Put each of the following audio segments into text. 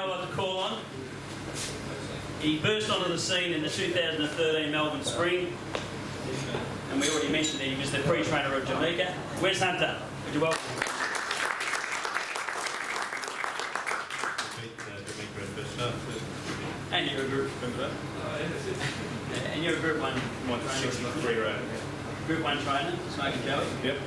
I'd like to call on. He burst onto the scene in the 2013 Melbourne Spring, and we already mentioned that he was the pre-trainer of Jamaica. Wez Hunter, would you welcome? And you're a group. And you're a Group 1 trainer. Group 1 trainer, Smoke and Joey. Yep.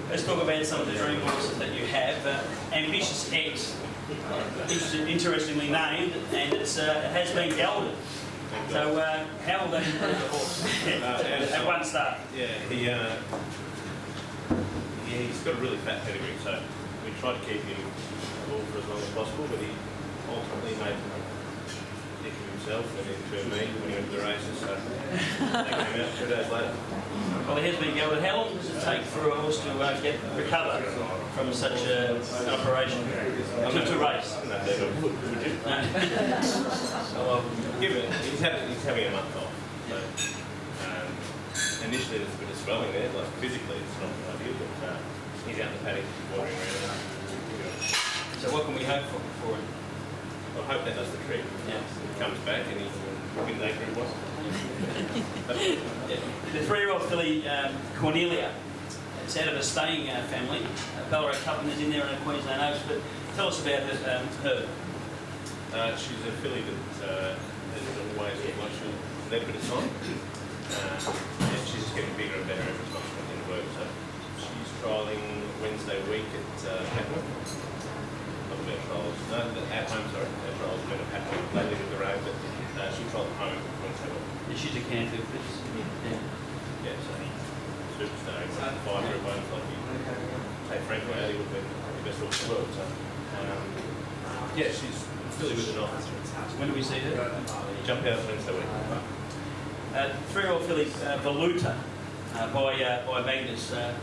Let's talk about some of the dream horses that you have. Ambitious X, interestingly named, and it has been gelded. So how will that improve the horse at one start? Yeah, he's got a really fat pedigree, so we tried to keep him all for as long as possible, but he ultimately made a dick of himself and into me when he went to the races, so they came out 2 days later. Well, he has been gelded. How long does it take for a horse to recover from such an operation to race? No, would you? No. So, he's having a month off. So, initially there's a bit of swelling there, like physically it's not ideal, but he's out in the paddock wandering around. So what can we hope for him? I hope that does the trick. Yeah. He comes back and he's in that Group 1. The 3-year-old filly Cornelia, it's out of a staying family. Ballarat Cup is in there in a Queensland Oaks, but tell us about her. She's a filly that has always got much led with a time. And she's just getting bigger and better every time she comes into work. So she's trialling Wednesday week at Pakenham. Not about trials, no, at home, sorry. Our trials been at Pakenham lately with the rain, but she trialled at home Wednesday week. Yeah, she's a canter, Yeah, so superstar, 5 Group 1s, like you take Frank Riley would be the best horse in the world. So, yeah, she's really good enough. When do we see her? Jump out Wednesday week. 3-year-old filly Valuta by Magnus. Can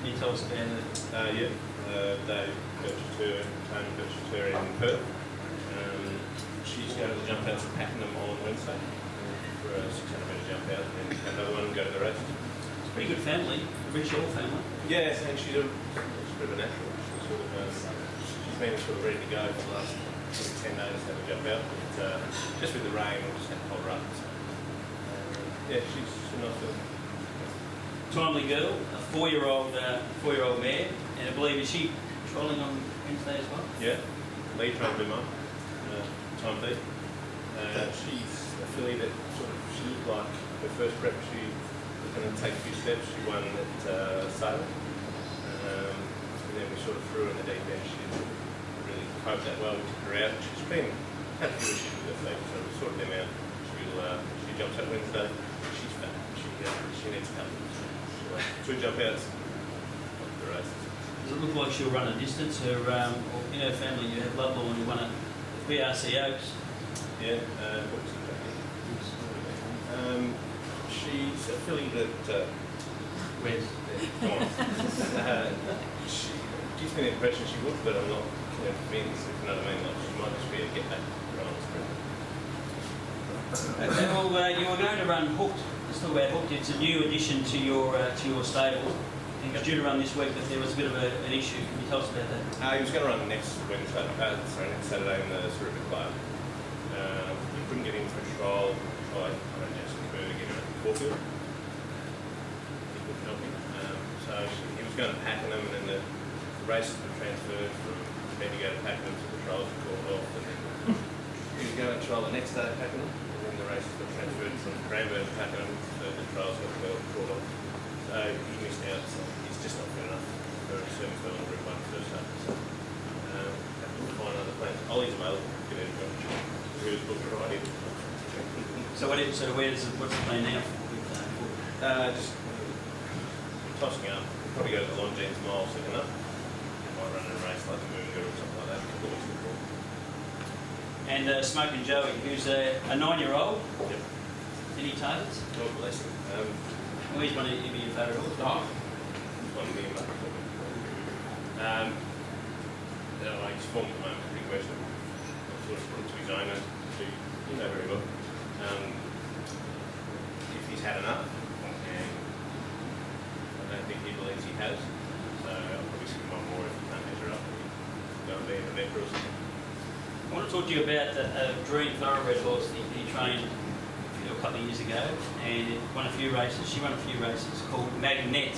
you tell us about her? Yeah, they purchased her, Tony purchased her in Perth. She's going to the jump outs at Pakenham on Wednesday for a 600-metre jump out, and then another one and go to the races. It's a pretty good family, a rich old family. Yeah, and she's a bit of a natural. She's been sort of ready to go for the last 10 days to have a jump out. But, just with the rain, we'll just have to hold her up. So, yeah, she's a nice little. Timely girl, a 4-year-old mare, and I believe is she trolling on Wednesday as well? Yeah, lead trained by mum, time lead. She's a filly that she looked like her first prep. She was going to take a few steps. She won at Salem, and then we sort of threw her in the deep end. She didn't really cope that well. We took her out. She's had a few issues with her feet, so we sorted them out. She jumps out Wednesday. She's fat. She needs to come. So 2 jump outs. The races. Does it look like she'll run a distance? Or in her family, you have Lovelaw and you won a BRC Oaks. Yeah, what was it? She's a filly that. Wez. Come on. She gives me the impression she would, but I'm not convinced, if you know what I mean. Like she might just be a get back run on the sprint. Okay, well, you were going to run Hooked. Let's talk about Hooked. It's a new addition to your stable. He was due to run this week, but there was a bit of an issue. Can you tell us about that? He was going to run next Wednesday, next Saturday in the Cerebral Club. We couldn't get him for a trial. I Jackson Bird to get him at Caulfield. He couldn't help him. So he was going to Pakenham, and then the races were transferred from there to go to Pakenham, so the trials were called off. And then he was going to trial the next day at Pakenham, and then the races were transferred from Cranbourne to Pakenham, so the trials got called off. So he missed out, so he's just not good enough for a certain film in Group 1 first up. So have to find other plans. Ollie's available, get it going. He was booked right in. So what's the plan now? Just tossing up. Probably go to the Longines Mile second up. Might run in a race like the Moon Girl or something like that. A couple of weeks before. And Smoke and Joey, who's a 9-year-old. Yep. Any targets? God bless him. Well, he's one of your favourite horses. One of me and his form at the moment is pretty questionable. I've sort of put him to his owner, who you know very well. If he's had enough, and I don't think he believes he has, so I'll probably give him one more if he can't measure up. He'll go and be event for us. I want to talk to you about a Dream Thoroughbred horse that you trained a couple of years ago, and it won a few races. She won a few races, called Magnet.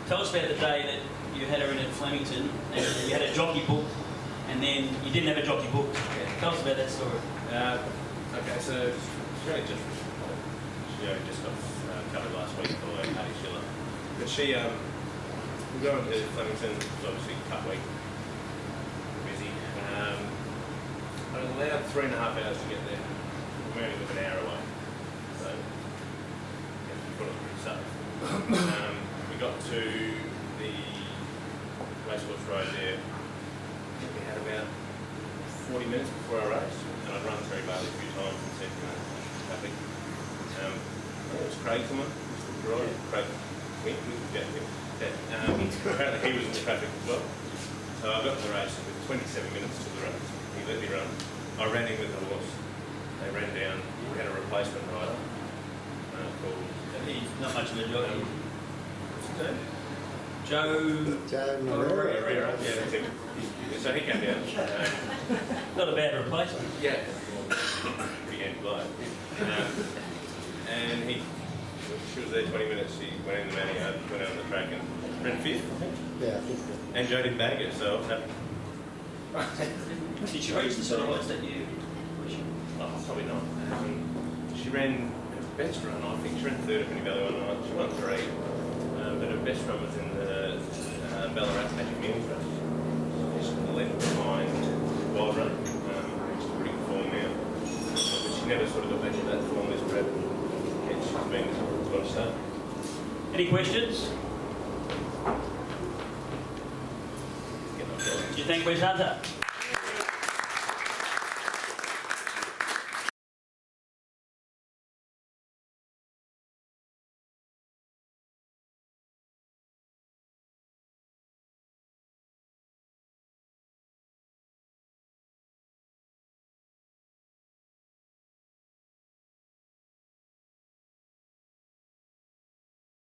Tell us about the day that you had her in at Flemington, and you had a jockey book, and then you didn't have a jockey book. Tell us about that story. Okay, so she only just got covered last week by Hardy Schiller. But she, we got into Flemington, it was obviously cut week, busy. I was allowed 3.5 hours to get there. We only live an hour away, so yeah, we thought it was pretty safe. We got to the Racehorse Road there. We had about 40 minutes before our race, and I'd run through Bailey a few times and said, traffic. I think it was Craig someone, right? Craig Wink, apparently he was in the traffic as well. So I got to the race with 27 minutes to the race. He let me run. I ran in with the horse. They ran down. We had a replacement rider called... Not much of a jockey. What's his name? Joe Morera. Yeah, that's him. So he came down. Not a bad replacement. Yeah. Pretty handy bloke. And she was there 20 minutes. She went in the manning yard, went out on the track and ran 5th, I think. Yeah, I think so. And Joe didn't bag it, so I was happy. Did she reach the sort of odds that you... Oh, probably not. She ran her best run, I think she ran 3rd at Mini Valley one night. She won 3. But her best run was in the Ballarat Magic Meals race. She's a length behind Wild Run, which is pretty good form now. But she never sort of got back to that form this prep. And she's been got to start. Any questions? Do you think Wez Hunter?